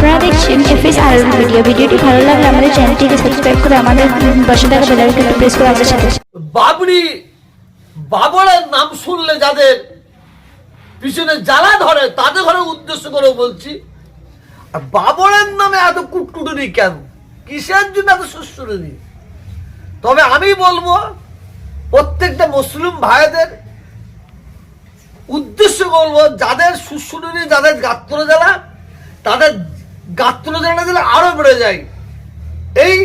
আপনারা দেখছেন এফএস আর ভিডিও। ভিডিওটি ভালো লাগলে আমাদের চ্যানেলটিকে সাবস্ক্রাইব করে আমাদের পাশে থাকা বেল আইকনটি প্রেস করে আমাদের সাথে। বাবরি বাবরের নাম শুনলে যাদের পিছনে জ্বালা ধরে তাদের ঘরে উদ্দেশ্য করে বলছি, আর বাবরের নামে এত কুটকুটুনি কেন, কিসের জন্য এত সুশ্রুনি? তবে আমি বলবো প্রত্যেকটা মুসলিম ভাইদের উদ্দেশ্য বলবো, যাদের সুশ্রুনি, যাদের গাত্র জ্বালা, তাদের গাত্র জ্বালা দিলে আরো বেড়ে যায়। এই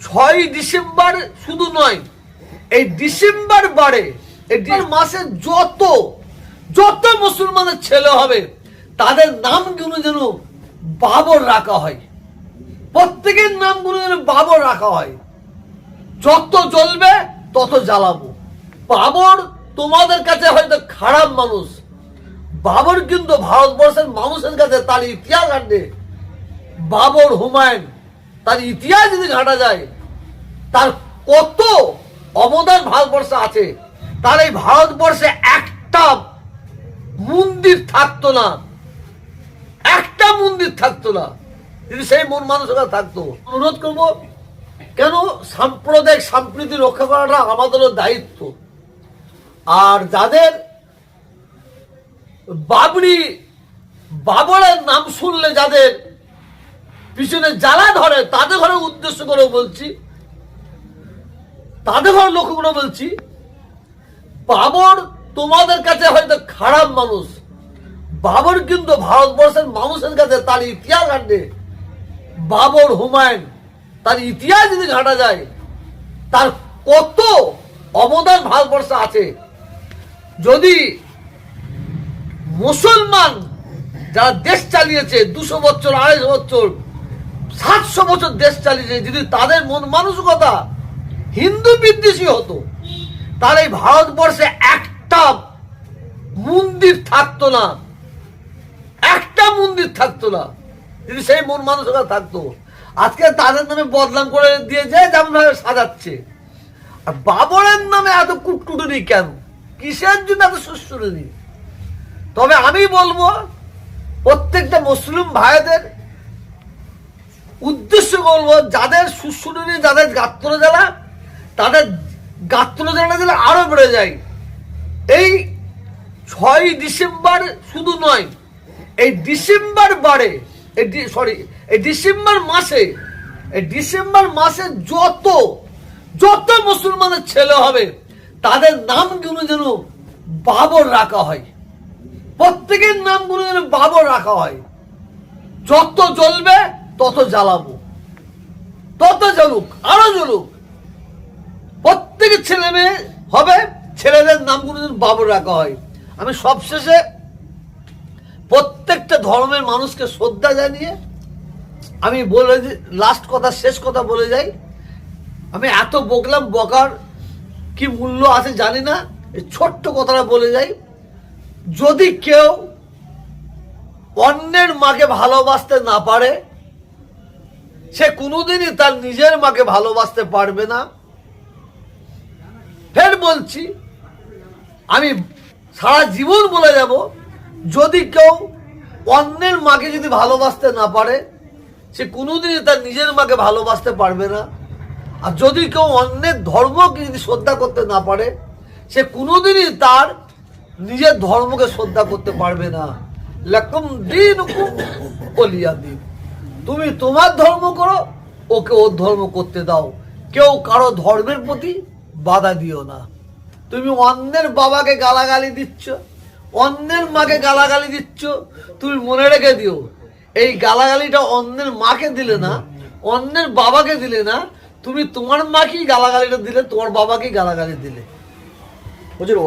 6 ডিসেম্বর শুধু নয়, এই ডিসেম্বর বারে এই মাসে যত মুসলমানের ছেলে হবে তাদের নামগুলো যেন বাবর রাখা হয়, প্রত্যেকের নামগুলো যেন বাবর রাখা হয়। যত জ্বলবে তত জ্বালাবো। বাবর তোমাদের কাছে হয়তো খারাপ মানুষ, বাবর কিন্তু ভারতবর্ষের মানুষের কাছে তার ইতিহাস ঘাটে, বাবর হুমায়ুন, তার ইতিহাস যদি ঘাটা যায়, তার কত অবদান ভারতবর্ষে আছে। তার এই ভারতবর্ষে একটা মন্দির থাকতো না, একটা মন্দির থাকতো না যদি সেই মন মানসিকতা থাকতো। অনুরোধ করবো, কেন সাম্প্রদায়িক সম্প্রীতি রক্ষা করাটা আমাদেরও দায়িত্ব। আর যাদের বাবরের নাম শুনলে যাদের পিছনে জ্বালা ধরে তাদের ঘরে উদ্দেশ্য করে বলছি, তাদের ঘরে লক্ষ্য করে বলছি, বাবর তোমাদের কাছে হয়তো খারাপ মানুষ, বাবর কিন্তু ভারতবর্ষের মানুষের কাছে তার ইতিহাস ঘাটে, বাবর হুমায়ুন, তার ইতিহাস যদি ঘাটা যায়, তার কত অবদান ভারতবর্ষে আছে। যদি মুসলমান যারা দেশ চালিয়েছে 200 বছর, 250 বছর, 700 বছর দেশ চালিয়েছে, যদি তাদের মন মানসিকতা হিন্দু বিদ্বেষী হতো, তাহলে এই ভারতবর্ষে একটা মন্দির থাকতো না, একটা মন্দির থাকতো না যদি সেই মন মানসিকতা থাকতো। আজকে তাদের নামে বদনাম করে দিয়েছে, যেমন ভাবে সাজাচ্ছে। আর বাবরের নামে এত কুটকুটুনি কেন, কিসের জন্য এত সুশ্রুনি? তবে আমি বলবো প্রত্যেকটা মুসলিম ভাইদের উদ্দেশ্য বলবো, যাদের সুশ্রুনি, যাদের গাত্র জ্বালা, তাদের গাত্র জ্বালা দিলে আরো বেড়ে যায়। এই 6 ডিসেম্বর শুধু নয়, এই ডিসেম্বর বারে এই ডিসেম্বর মাসে যত মুসলমানের ছেলে হবে তাদের নামগুলো যেন বাবর রাখা হয়, প্রত্যেকের নামগুলো যেন বাবর রাখা হয়। যত জ্বলবে তত জ্বালাবো, তত জ্বলুক, আরো জ্বলুক। প্রত্যেকের ছেলে মেয়ে হবে, ছেলেদের নামগুলো যেন বাবর রাখা হয়। আমি সবশেষে প্রত্যেকটা ধর্মের মানুষকে শ্রদ্ধা জানিয়ে আমি বলে লাস্ট কথা, শেষ কথা বলে যাই। আমি এত বকলাম, বকার কি মূল্য আছে জানি না, এই ছোট্ট কথাটা বলে যাই। যদি কেউ অন্যের মাকে ভালোবাসতে না পারে, সে কোনোদিনই তার নিজের মাকে ভালোবাসতে পারবে না। ফের বলছি, আমি সারা জীবন বলে যাব, যদি কেউ অন্যের মাকে যদি ভালোবাসতে না পারে, সে কোনোদিনই তার নিজের মাকে ভালোবাসতে পারবে না। আর যদি কেউ অন্যের ধর্মকে যদি শ্রদ্ধা করতে না পারে, সে কোনোদিনই তার নিজের ধর্মকে শ্রদ্ধা করতে পারবে না। লাকুম দীনুকুম ওয়ালিয়া দীন। তুমি তোমার ধর্ম করো, ওকে ওর ধর্ম করতে দাও। কেউ কারো ধর্মের প্রতি বাধা দিও না। তুমি অন্যের বাবাকে গালাগালি দিচ্ছ, অন্যের মাকে গালাগালি দিচ্ছ, তুমি মনে রেখে দিও, এই গালাগালিটা অন্যের মাকে দিলে না, অন্যের বাবাকে দিলে না, তুমি তোমার মাকেই গালাগালিটা দিলে, তোমার বাবাকেই গালাগালি দিলে। বুঝলো?